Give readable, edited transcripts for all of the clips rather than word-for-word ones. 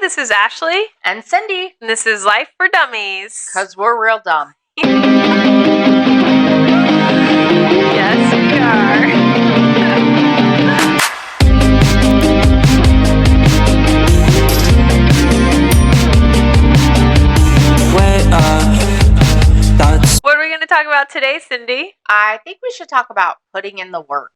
this is Ashley. And Cindy. And this is Life for Dummies. Because we're real dumb. Yes, we are. What are we going to talk about today, Cindy? I think we should talk about putting in the work.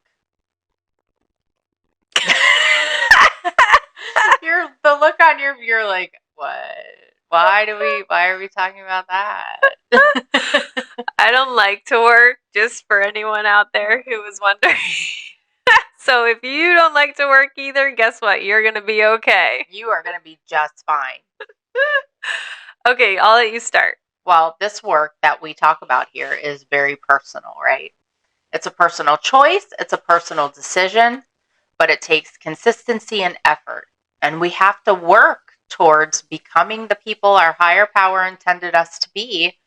The look on you're like, what? Why are we talking about that? I don't like to work, just for anyone out there who was wondering. So if you don't like to work either, guess what? You're going to be okay. You are going to be just fine. Okay, I'll let you start. Well, this work that we talk about here is very personal, right? It's a personal choice. It's a personal decision, but it takes consistency and effort. And we have to work towards becoming the people our higher power intended us to be.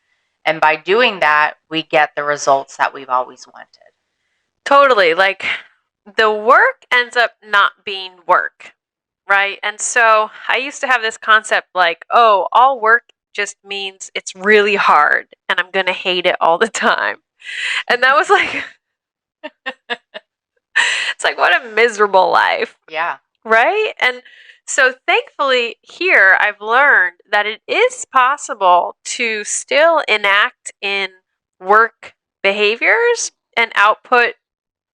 And by doing that, we get the results that we've always wanted. Totally. Like, the work ends up not being work, right? And so I used to have this concept like, oh, all work just means it's really hard and I'm going to hate it all the time. And that was like, it's like, what a miserable life. Yeah. Right? And so thankfully here I've learned that it is possible to still enact in work behaviors and output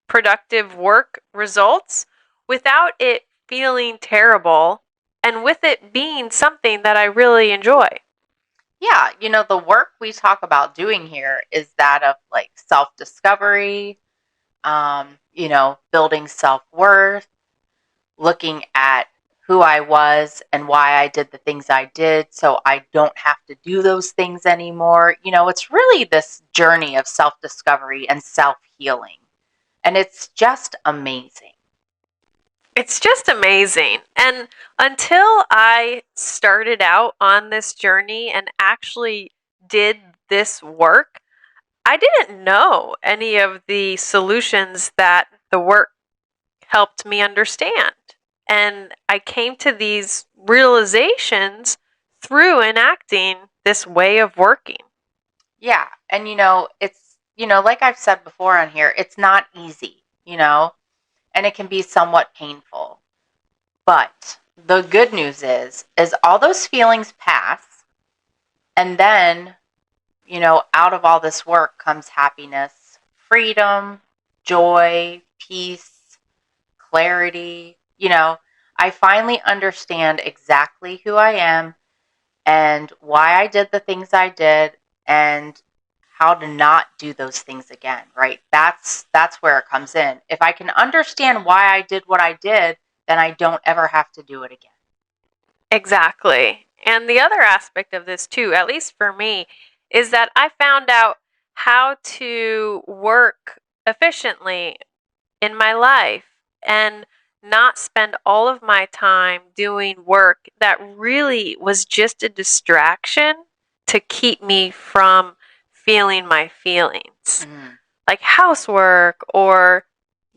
productive work results without it feeling terrible and with it being something that I really enjoy. Yeah, the work we talk about doing here is that of like self-discovery, building self-worth, looking at who I was and why I did the things I did so I don't have to do those things anymore. It's really this journey of self-discovery and self-healing. And it's just amazing. It's just amazing. And until I started out on this journey and actually did this work, I didn't know any of the solutions that the work helped me understand. And I came to these realizations through enacting this way of working. Yeah. And, it's, like I've said before on here, it's not easy, and it can be somewhat painful. But the good news is all those feelings pass. And then, out of all this work comes happiness, freedom, joy, peace, clarity. I finally understand exactly who I am and why I did the things I did and how to not do those things again, right? That's where it comes in. If I can understand why I did what I did, then I don't ever have to do it again. Exactly. And the other aspect of this too, at least for me, is that I found out how to work efficiently in my life and not spend all of my time doing work that really was just a distraction to keep me from feeling my feelings. Like housework or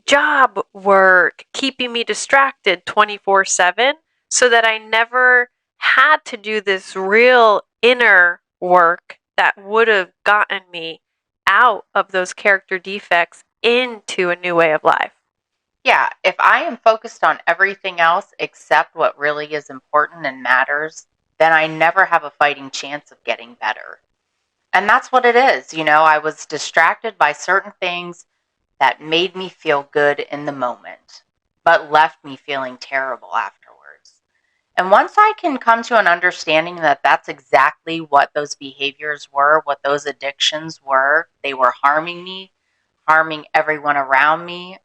job work, keeping me distracted 24/7 so that I never had to do this real inner work that would have gotten me out of those character defects into a new way of life. Yeah, if I am focused on everything else except what really is important and matters, then I never have a fighting chance of getting better. And that's what it is. I was distracted by certain things that made me feel good in the moment, but left me feeling terrible afterwards. And once I can come to an understanding that that's exactly what those behaviors were, what those addictions were, they were harming me, harming everyone around me,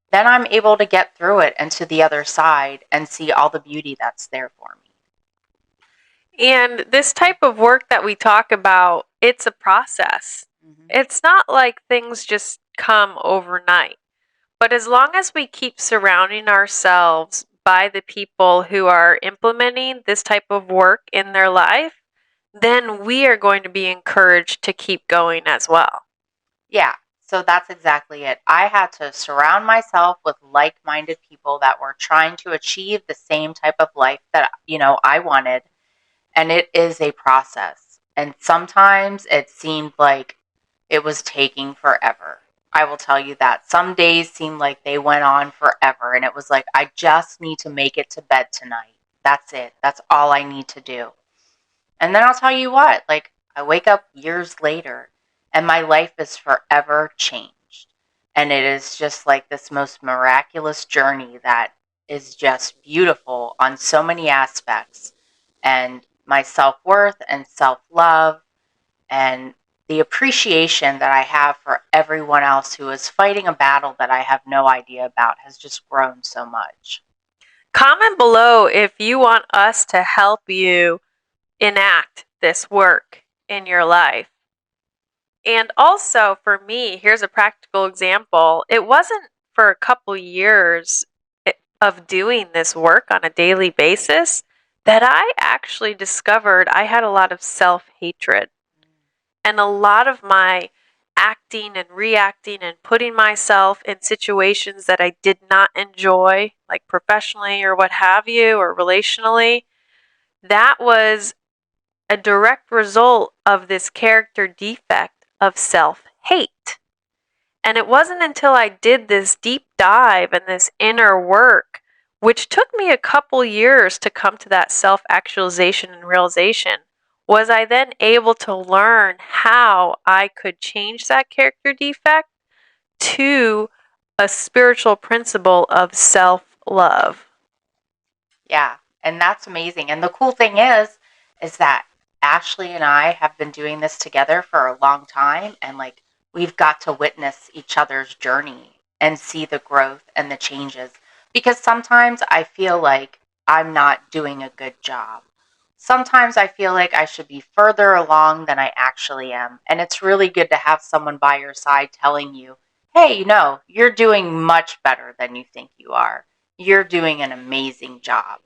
then I'm able to get through it and to the other side and see all the beauty that's there for me. And this type of work that we talk about, it's a process. Mm-hmm. It's not like things just come overnight. But as long as we keep surrounding ourselves by the people who are implementing this type of work in their life, then we are going to be encouraged to keep going as well. Yeah. So that's exactly it. I had to surround myself with like-minded people that were trying to achieve the same type of life that, I wanted. And it is a process. And sometimes it seemed like it was taking forever. I will tell you that. Some days seemed like they went on forever. And it was like, I just need to make it to bed tonight. That's it. That's all I need to do. And then I'll tell you what, like, I wake up years later and my life is forever changed. And it is just like this most miraculous journey that is just beautiful on so many aspects. And my self worth and self love and the appreciation that I have for everyone else who is fighting a battle that I have no idea about has just grown so much. Comment below if you want us to help you enact this work in your life. And also for me, here's a practical example. It wasn't for a couple years of doing this work on a daily basis that I actually discovered I had a lot of self-hatred. And a lot of my acting and reacting and putting myself in situations that I did not enjoy, like professionally or what have you, or relationally, that was a direct result of this character defect of self hate. And it wasn't until I did this deep dive and this inner work, which took me a couple years to come to that self actualization and realization, was I then able to learn how I could change that character defect to a spiritual principle of self love. Yeah, and that's amazing. And the cool thing is that Ashley and I have been doing this together for a long time, and like we've got to witness each other's journey and see the growth and the changes. Because sometimes I feel like I'm not doing a good job. Sometimes I feel like I should be further along than I actually am. And it's really good to have someone by your side telling you, hey, you're doing much better than you think you are. You're doing an amazing job,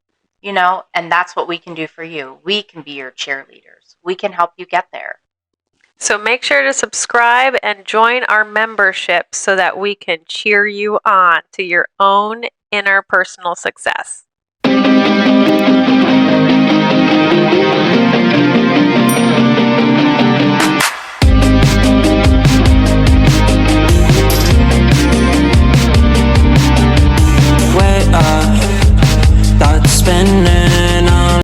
and that's what we can do for you. We can be your cheerleaders. We can help you get there. So make sure to subscribe and join our membership so that we can cheer you on to your own inner personal success.